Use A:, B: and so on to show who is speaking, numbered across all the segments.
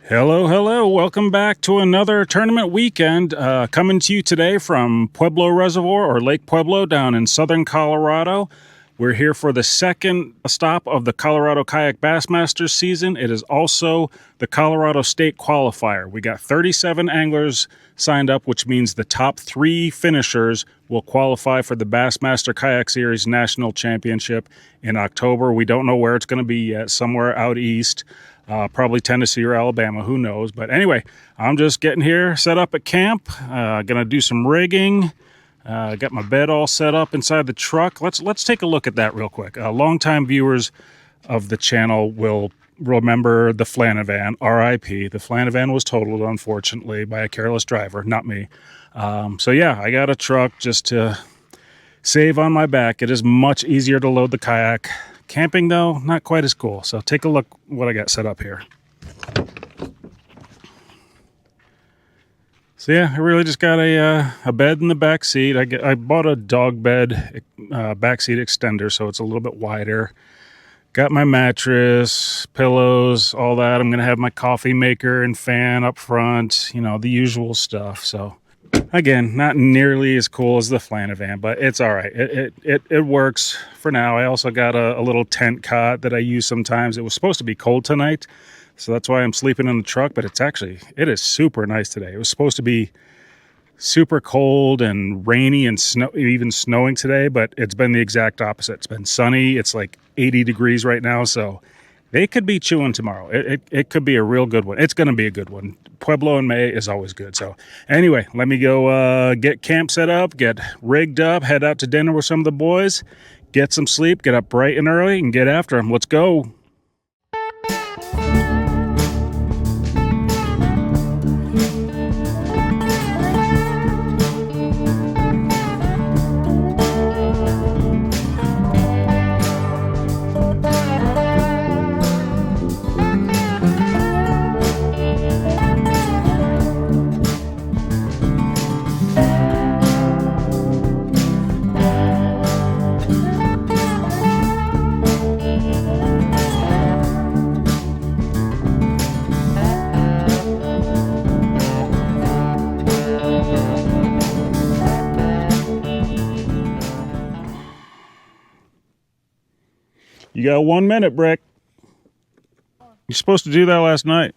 A: Hello, hello. Welcome back to another tournament weekend. Coming to you today from Pueblo Reservoir or Lake Pueblo down in southern Colorado. We're here for the second stop of the Colorado Kayak Bassmasters season. It is also the Colorado State Qualifier. We got 37 anglers signed up, which means the top 3 finishers will qualify for the Bassmaster Kayak Series National Championship in October. We don't know where it's going to be yet, somewhere out east. Probably Tennessee or Alabama, who knows. But anyway, I'm just getting here, set up at camp. Gonna do some rigging. Got my bed all set up inside the truck. Let's take a look at that real quick. Longtime viewers of the channel will remember the Flanavan, RIP. The Flanavan was totaled, unfortunately, by a careless driver, not me. So yeah, I got a truck just to save on my back. It is much easier to load the kayak. Camping, though, not quite as cool. So take a look what I got set up here. So yeah, I really just got a bed in the back seat. I bought a dog bed back seat extender, so it's a little bit wider. Got my mattress, pillows, all that. I'm gonna have my coffee maker and fan up front. You know, the usual stuff. So again, not nearly as cool as the Flanavan, but it's all right. It works for now. I also got a little tent cot that I use sometimes. It was supposed to be cold tonight, so that's why I'm sleeping in the truck, but it is super nice today. It was supposed to be super cold and rainy and even snowing today, but it's been the exact opposite. It's been sunny. It's like 80 degrees right now, so they could be chewing tomorrow. It could be a real good one. It's going to be a good one. Pueblo in May is always good. So anyway, let me go get camp set up, get rigged up, head out to dinner with some of the boys, get some sleep, get up bright and early, and get after them. Let's go. You got 1 minute, Brick. You're supposed to do that last night.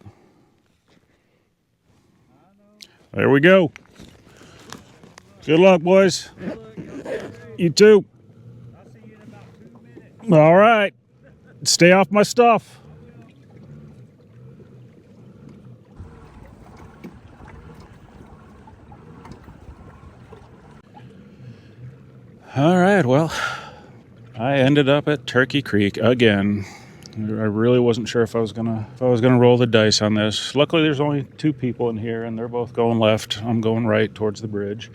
A: There we go. Good luck, boys. You too.
B: I'll see you in about 2 minutes.
A: All right. Stay off my stuff. All right, well, I ended up at Turkey Creek again. I really wasn't sure if I was gonna roll the dice on this. Luckily, there's only 2 people in here, and they're both going left. I'm going right towards the bridge.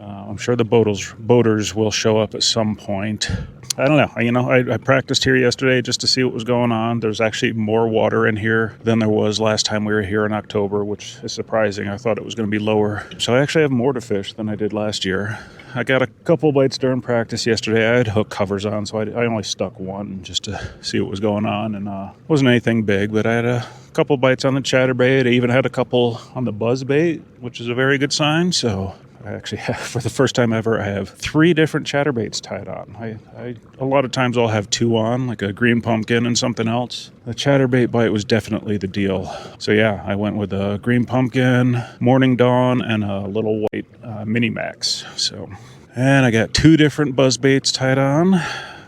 A: I'm sure the boaters will show up at some point. I don't know. I practiced here yesterday just to see what was going on. There's actually more water in here than there was last time we were here in October, which is surprising. I thought it was going to be lower. So I actually have more to fish than I did last year. I got a couple bites during practice yesterday. I had hook covers on, so I only stuck one just to see what was going on. And wasn't anything big, but I had a couple bites on the chatterbait. I even had a couple on the buzzbait, which is a very good sign. So I actually have, for the first time ever, I have 3 different chatterbaits tied on. I a lot of times I'll have 2 on, like a green pumpkin and something else. The chatterbait bite was definitely the deal. So yeah, I went with a green pumpkin, morning dawn, and a little white mini max. So, and I got 2 different buzzbaits tied on.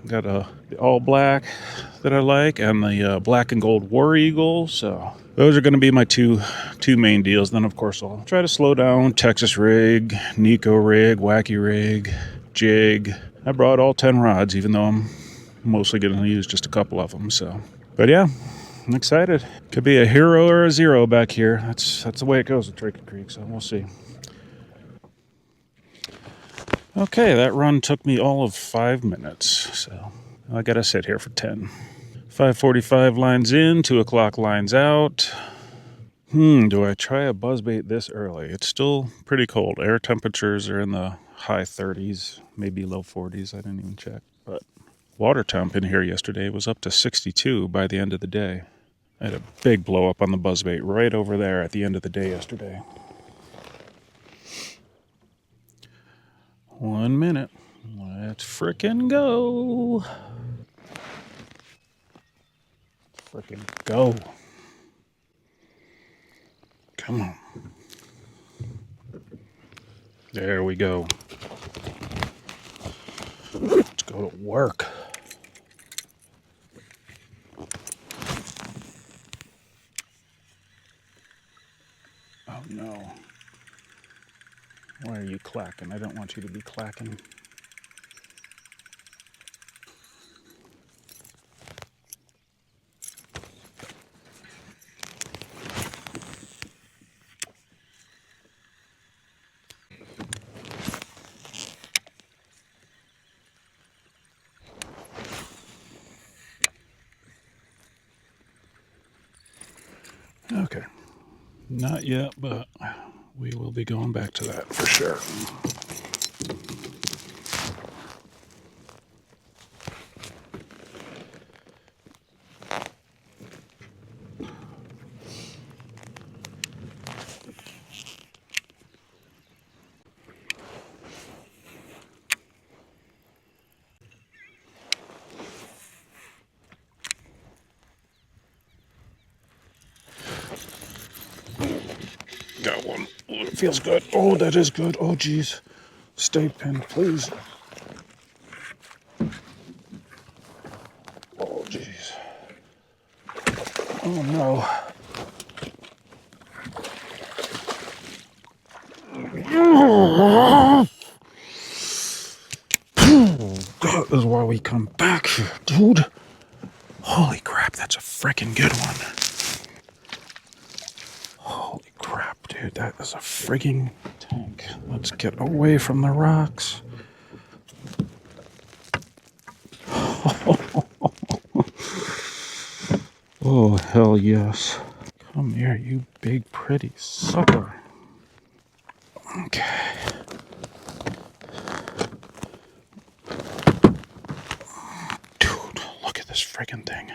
A: Got the all black that I like and the black and gold war eagle. So those are going to be my two main deals. Then, of course, I'll try to slow down Texas rig, Nico rig, wacky rig, jig. I brought all 10 rods, even though I'm mostly going to use just a couple of them. So, but yeah, I'm excited. Could be a hero or a zero back here. That's the way it goes at Turkey Creek. So we'll see. Okay, that run took me all of 5 minutes. So I got to sit here for 10. 5:45 lines in, 2 o'clock lines out. Do I try a buzzbait this early? It's still pretty cold. Air temperatures are in the high 30s, maybe low 40s. I didn't even check. But water temp in here yesterday was up to 62 by the end of the day. I had a big blow up on the buzzbait right over there at the end of the day yesterday. 1 minute. Let's frickin' go. Frickin' go. Come on. There we go. Let's go to work. Oh no. Why are you clacking? I don't want you to be clacking. Okay. Not yet, but we will be going back to that for sure. Got one. Oh, it feels good. Oh, that is good. Oh, geez. Stay pinned, please. Oh, geez. Oh, no. That is why we come back here, dude. Holy crap, that's a freaking good one. Holy crap, dude, that is a frigging tank. Let's get away from the rocks. Oh, hell yes. Come here, you big pretty sucker. Okay. Dude, look at this friggin' thing.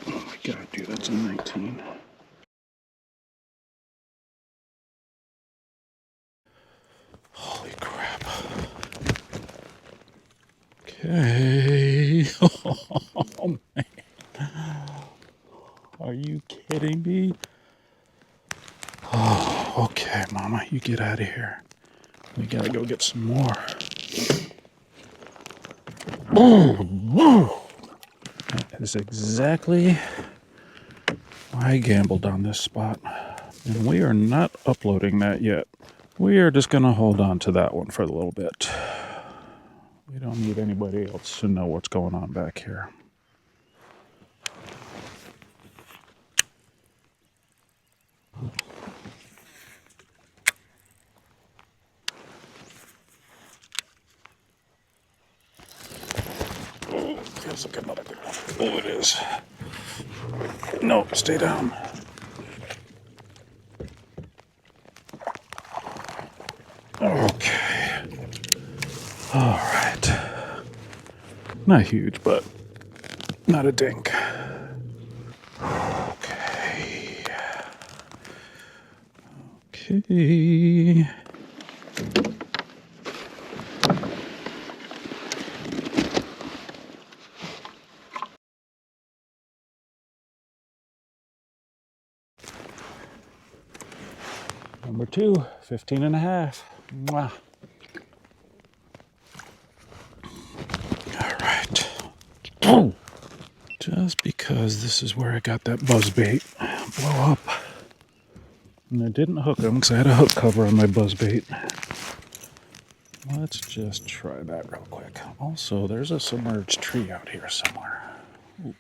A: Oh my god, dude, that's a 19. Holy crap. Okay. Oh man. Are you kidding me? Oh, okay, Mama, you get out of here. We gotta go get some more. That is exactly why I gambled on this spot. And we are not uploading that yet. We are just gonna hold on to that one for a little bit. We don't need anybody else to know what's going on back here. Oh, feels like another good one. Oh, it is. No, stay down. Okay. All right. Not huge, but not a dink. Okay. Okay. Number 2, 15 and a half. Mwah. All right. Oh. Just because this is where I got that buzzbait blow up. And I didn't hook him because I had a hook cover on my buzzbait. Let's just try that real quick. Also, there's a submerged tree out here somewhere. Ooh.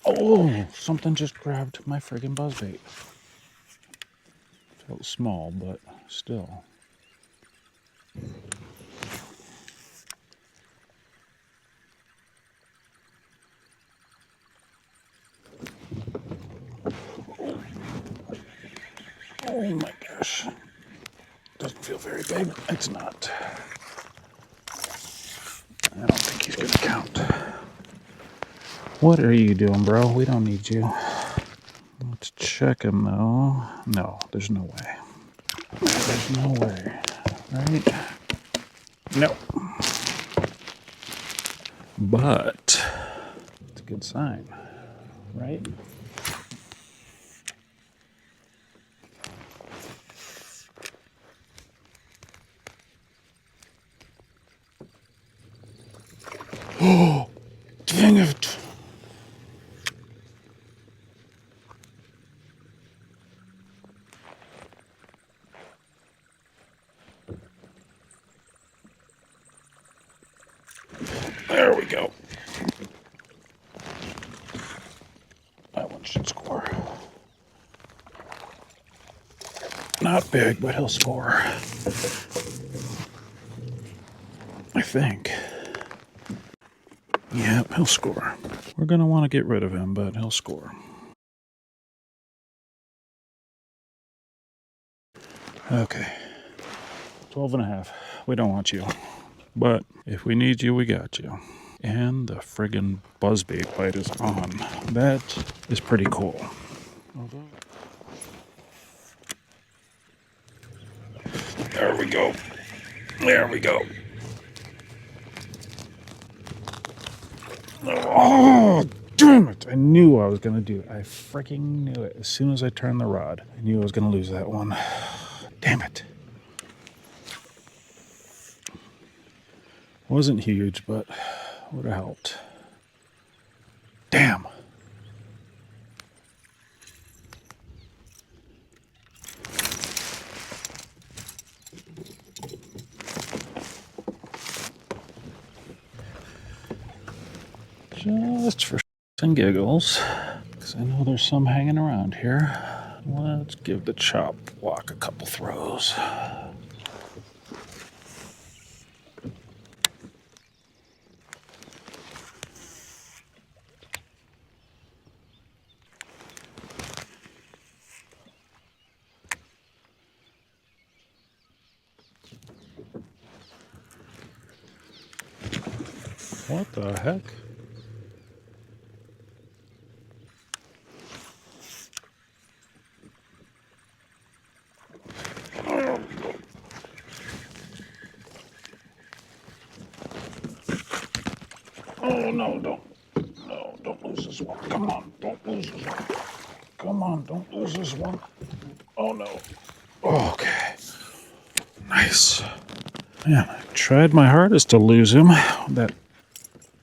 A: Oh, something just grabbed my friggin' buzzbait. Felt small, but still. Oh my gosh. Doesn't feel very big. It's not. I don't think he's gonna count. What are you doing, bro? We don't need you. Let's check him though. No, there's no way. There's no way. Right? No. But it's a good sign, right? Oh, dang it. There we go. That one should score. Not big, but he'll score. I think. Yep, he'll score. We're going to want to get rid of him, but he'll score. Okay. 12 and a half. We don't want you. But if we need you, we got you. And the friggin' buzzbait bite is on. That is pretty cool. There we go. There we go. Oh, damn it. I knew I was going to do it. I freaking knew it. As soon as I turned the rod, I knew I was going to lose that one. Damn it. Wasn't huge, but would have helped. Damn. Just for shits and giggles, because I know there's some hanging around here. Let's give the chop block a couple throws. What the heck? Oh no, don't lose this one. Come on, don't lose this one. Come on, don't lose this one. Oh no. Okay. Nice. Man, I tried my hardest to lose him. That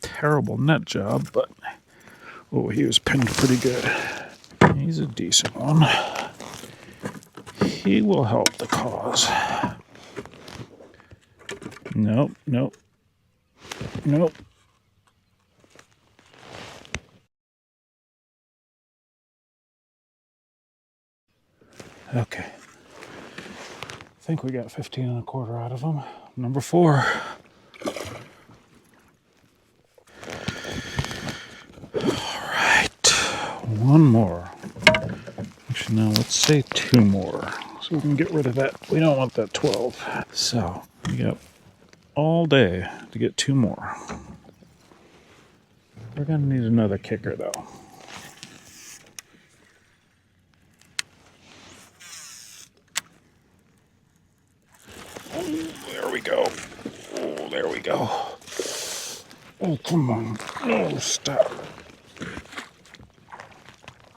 A: terrible net job, but oh, he was pinned pretty good. He's a decent one. He will help the cause. Nope, nope, nope. Okay. I think we got 15 and a quarter out of him. Number 4. All right. One more. Actually, no, let's say 2 more. So we can get rid of that. We don't want that 12. So we got all day to get 2 more. We're going to need another kicker, though. Oh, there we go. Oh, there we go. Oh, come on. No, stop.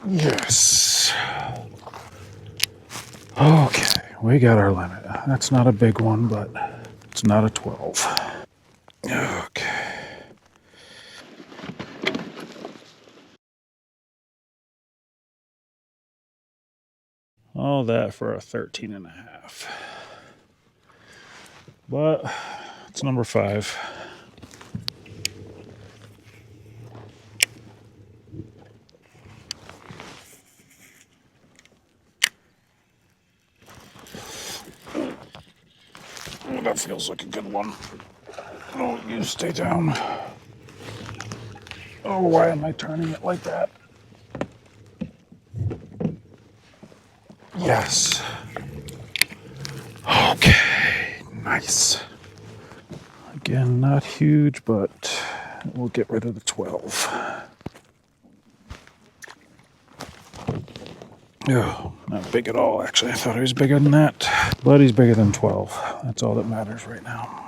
A: Yes. Okay, we got our limit. That's not a big one, but it's not a 12. Okay. All that for a 13 and a half. But it's number 5. Oh, that feels like a good one. Oh, you stay down. Oh, why am I turning it like that? Yes. Okay, nice. Again, not huge, but we'll get rid of the 12. Oh, not big at all, actually. I thought he was bigger than that. But he's bigger than 12. That's all that matters right now.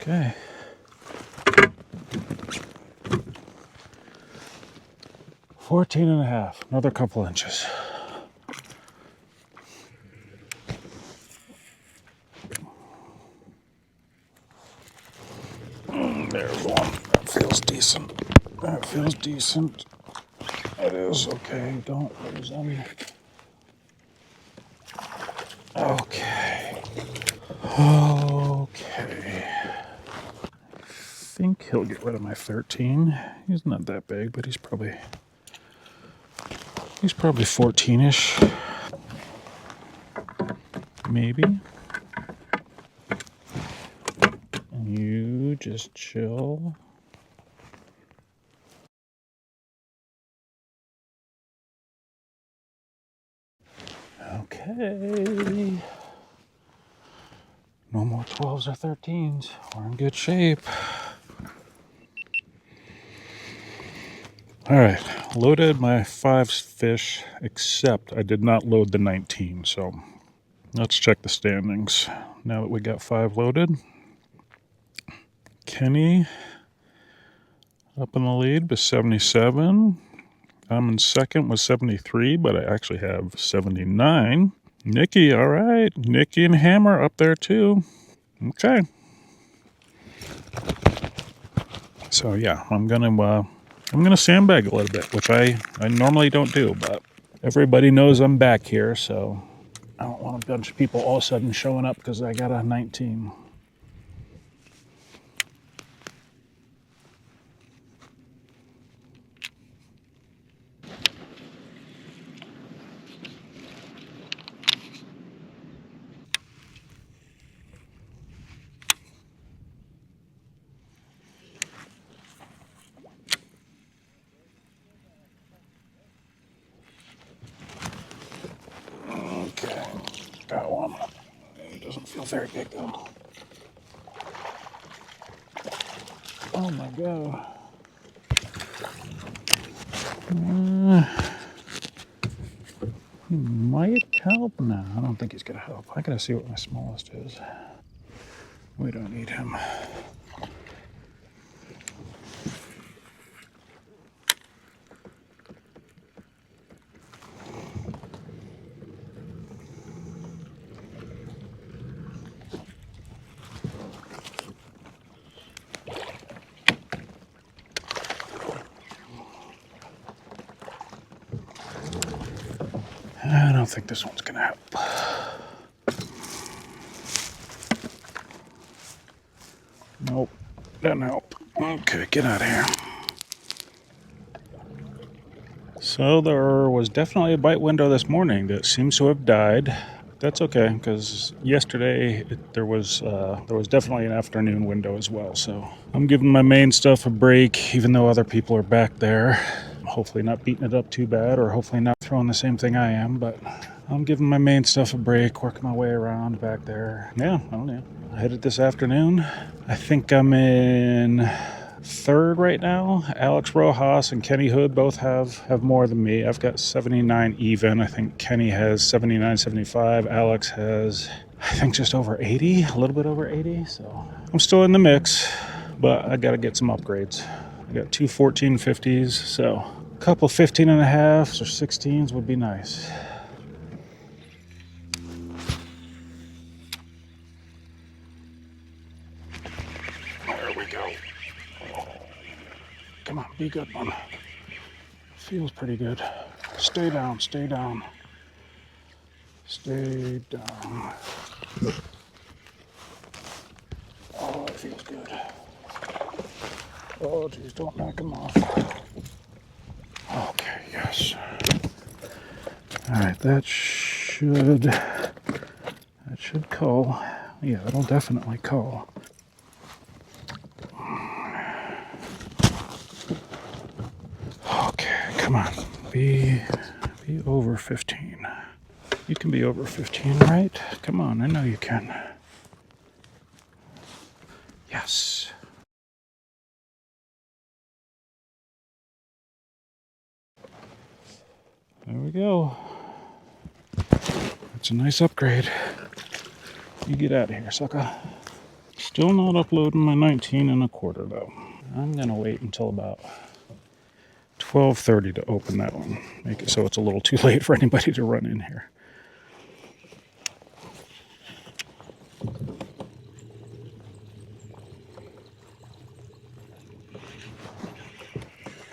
A: Okay. $14 and a half. Another couple inches. There's one. That feels decent. That feels decent. It is okay. Don't lose them. Okay. Okay. I think he'll get rid of my 13. He's not that big, but he's probably 14-ish. Maybe. And you just chill. Okay. No more 12s or 13s. We're in good shape. All right, loaded my 5 fish, except I did not load the 19. So let's check the standings. Now that we got 5 loaded, Kenny up in the lead with 77. I'm in second with 73, but I actually have 79. Nikki, all right. Nikki and Hammer up there too. Okay. So yeah, I'm gonna sandbag a little bit, which I normally don't do, but everybody knows I'm back here, so I don't want a bunch of people all of a sudden showing up because I got a 19. Okay, got one. It doesn't feel very big though. Oh my god. He might help. No, I don't think he's gonna help. I gotta see what my smallest is. We don't need him. I don't think this one's gonna help. Nope, doesn't help. Okay, get out of here. So there was definitely a bite window this morning that seems to have died. That's okay, because yesterday there was definitely an afternoon window as well. So I'm giving my main stuff a break, even though other people are back there. Hopefully not beating it up too bad, or hopefully not throwing the same thing I am. But I'm giving my main stuff a break, working my way around back there. Yeah, I don't know. I headed this afternoon. I think I'm in third right now. Alex Rojas and Kenny Hood both have more than me. I've got 79 even. I think Kenny has 79, 75. Alex has, I think, just over 80, a little bit over 80. So I'm still in the mix, but I got to get some upgrades. I got 2 1450s, so a couple 15 and a halves or 16s would be nice. There we go. Come on, be good, one. Feels pretty good. Stay down, stay down. Stay down. Oh, it feels good. Oh, geez, don't knock him off. Okay, yes. All right, that should call. Yeah, that'll definitely call. come on. Be over 15. You can be over 15, right? Come on, I know you can. Yes. There we go. That's a nice upgrade. You get out of here, sucker. Still not uploading my 19 and a quarter though. I'm gonna wait until about 12:30 to open that one. Make it so it's a little too late for anybody to run in here.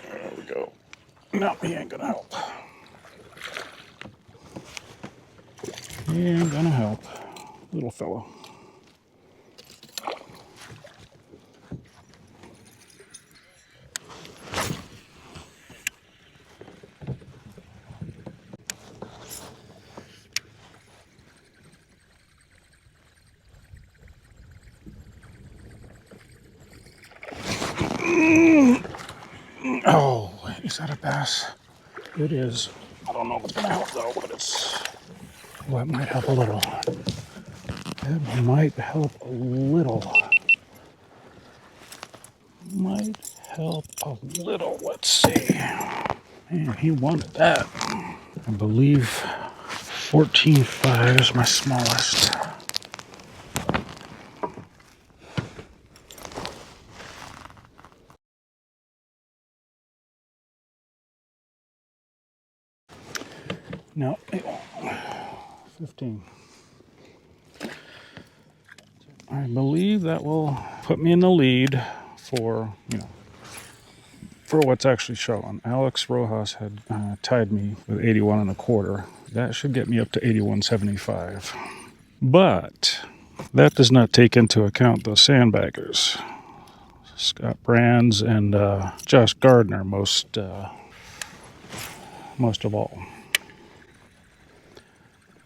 A: There we go. No, he ain't gonna help. He ain't gonna help. Little fellow. Oh, is that a bass? It is. I don't know if it's gonna help though, but it's. Well, it might help a little. It might help a little. Might help a little. Let's see. Man, he wanted that. I believe 14.5 is my smallest. No, 15. I believe that will put me in the lead for, for what's actually showing. Alex Rojas had tied me with 81 and a quarter. That should get me up to 81.75. But that does not take into account those sandbaggers. Scott Brands and Josh Gardner most of all.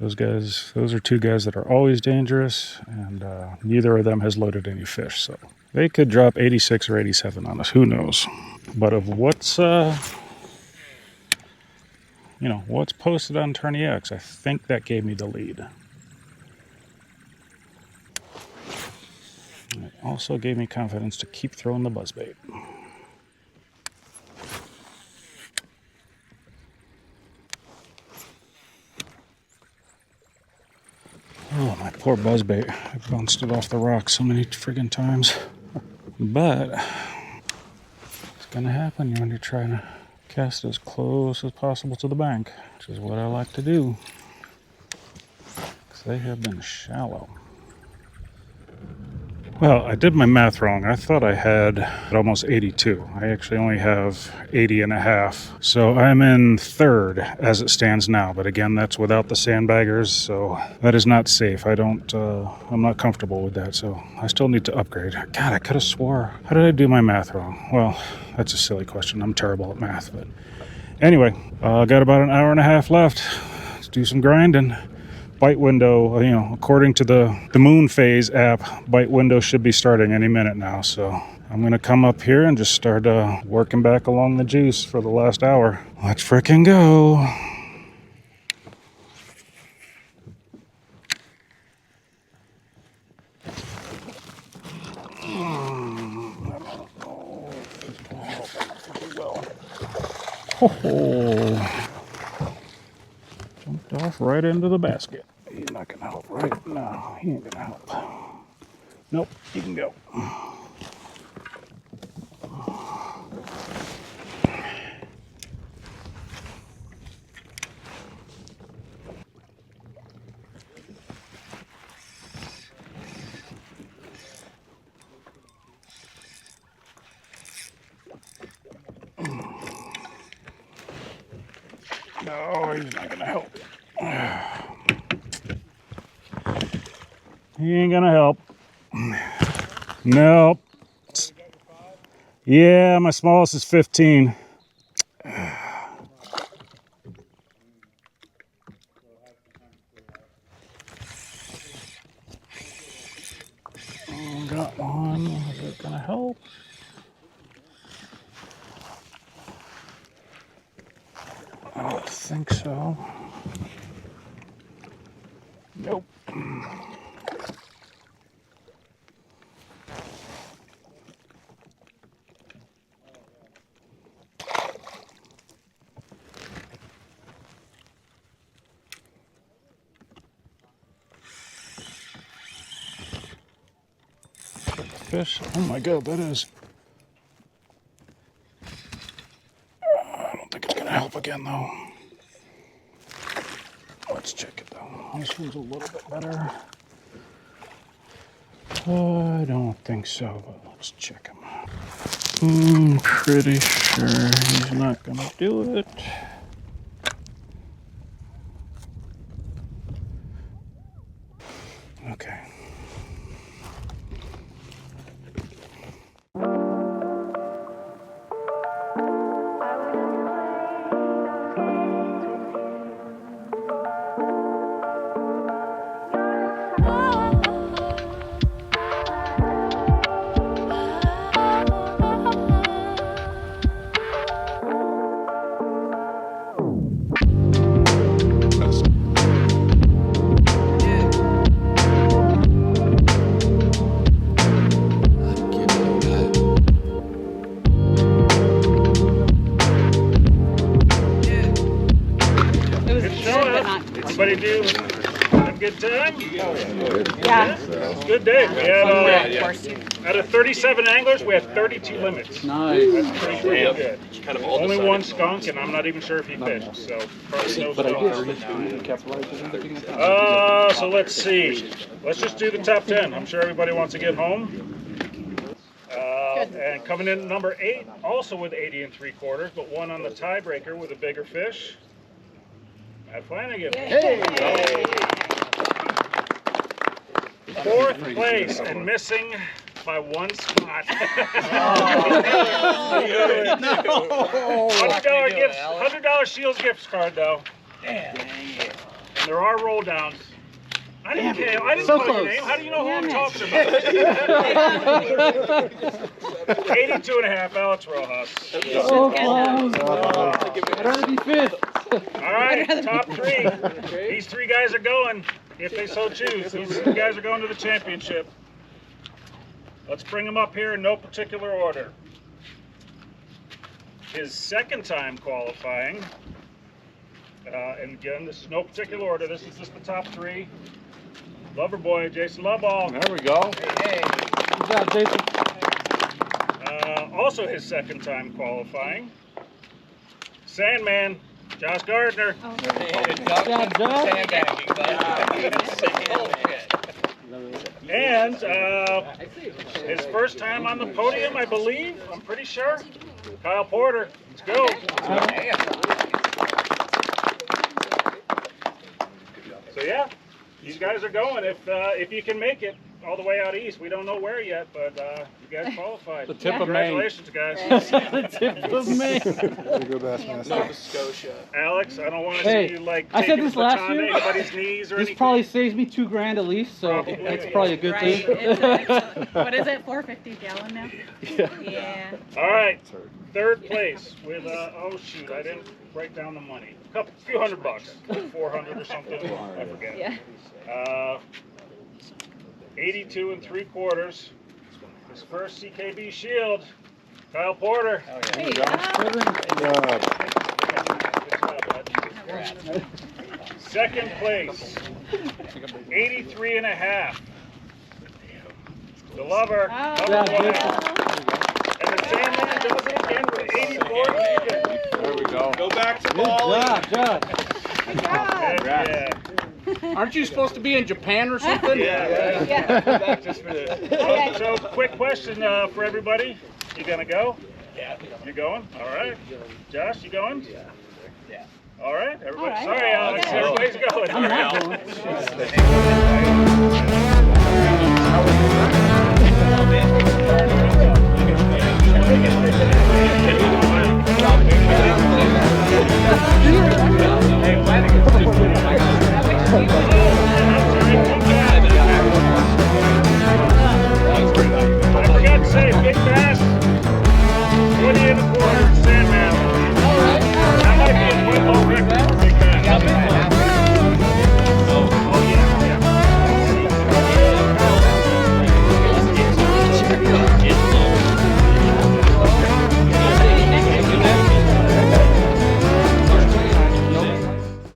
A: Those guys, those are two guys that are always dangerous, and neither of them has loaded any fish. So they could drop 86 or 87 on us. Who knows? But of what's what's posted on Tourney X, I think that gave me the lead. It also gave me confidence to keep throwing the buzzbait. Oh, my poor buzzbait. I bounced it off the rock so many friggin' times. But it's gonna happen when you're trying to cast as close as possible to the bank, which is what I like to do. Because they have been shallow. Well, I did my math wrong. I thought I had almost 82. I actually only have 80 and a half. So I'm in third as it stands now. But again, that's without the sandbaggers. So that is not safe. I'm not comfortable with that. So I still need to upgrade. God, I could have swore. How did I do my math wrong? Well, that's a silly question. I'm terrible at math. But anyway, got about an hour and a half left. Let's do some grinding. Bite window, according to the moon phase app, bite window should be starting any minute now. So I'm going to come up here and just start working back along the juice for the last hour. Let's frickin' go. Oh, jumped off right into the basket. He's not going to help, right? No, he ain't going to help. Nope, he can go. No, he's not going to help. He ain't going to help. Nope. Yeah, my smallest is 15. Got one. Is it gonna help? think so. Nope. Fish. Oh my god, that is. I don't think it's gonna help again though. Let's check it though. This one's a little bit better. I don't think so, but let's check him. I'm pretty sure he's not gonna do it. Okay. Everybody do have a good time?
C: Yeah.
B: It's a good day. We had, out of 37 anglers, we had 32 limits.
D: Nice.
B: That's pretty good. Only one skunk, and I'm not even sure if he fished, so probably no skunks. So let's see. Let's just do the top 10. I'm sure everybody wants to get home. And coming in at number 8, also with 80 3/4, but one on the tiebreaker with a bigger fish. Matt Flanagan.
D: Hey!
B: Fourth place and missing by one spot. $100 Shields gift card though. And there are roll downs. I didn't care. I didn't put your name. How do you know who I'm talking about? 82.5, Alex Rojas.
D: So close. I'd rather be fifth.
B: All right, top 3. These 3 guys are going, if they so choose. These 3 guys are going to the championship. Let's bring them up here in no particular order. His second time qualifying. And again, this is no particular order. This is just the top 3. Loverboy, Jason Loveball.
E: There we go.
D: Hey. Good job, Jason.
B: Also his second time qualifying. Sandman, Josh Gardner.
D: Good job, Josh.
B: And his first time on the podium, I believe. I'm pretty sure. Kyle Porter. Let's go. So yeah, these guys are going. If you can make it all the way out east, we don't know where yet, but you guys qualified.
E: The tip of Maine.
B: Congratulations, guys.
D: The tip of Maine.
E: Go Bassmaster.
F: Nova Scotia.
B: Alex, I don't want to
D: Hey,
B: see you like
D: I said
B: taking
D: this
B: the
D: last
B: baton to
D: year.
B: anybody's knees or
D: This
B: anything.
D: probably saves me $2,000 at least, so
B: Probably,
D: that's
B: yeah.
D: probably a good
C: Right.
D: thing.
C: What is it? 450 a gallon now? Yeah.
B: All right, third place with oh shoot, I didn't write down the money. A few $100, like 400 or something. I forget.
C: Yeah.
B: 82 3/4. His first CKB Shield. Kyle Porter.
C: Hey,
B: Second place, 83.5. The Lover.
C: Oh.
B: Number
D: Yeah,
B: 1.
D: Jason.
B: And the Sandman does it again with 84.
E: There we go.
F: Go back to
D: Good
F: Bali.
D: job, Josh.
C: good job.
B: Yeah.
E: Aren't you supposed to be in Japan or something?
B: Yeah.
C: Yeah.
F: Just for this.
C: Okay.
B: So, quick question for everybody. You gonna go? Yeah. You going? All right. Josh, you going? Yeah. All right. Everybody.
C: All right.
B: Sorry, Alex.
C: Okay.
B: Everybody's going.
D: I'm not going.
B: I forgot to say, big bag.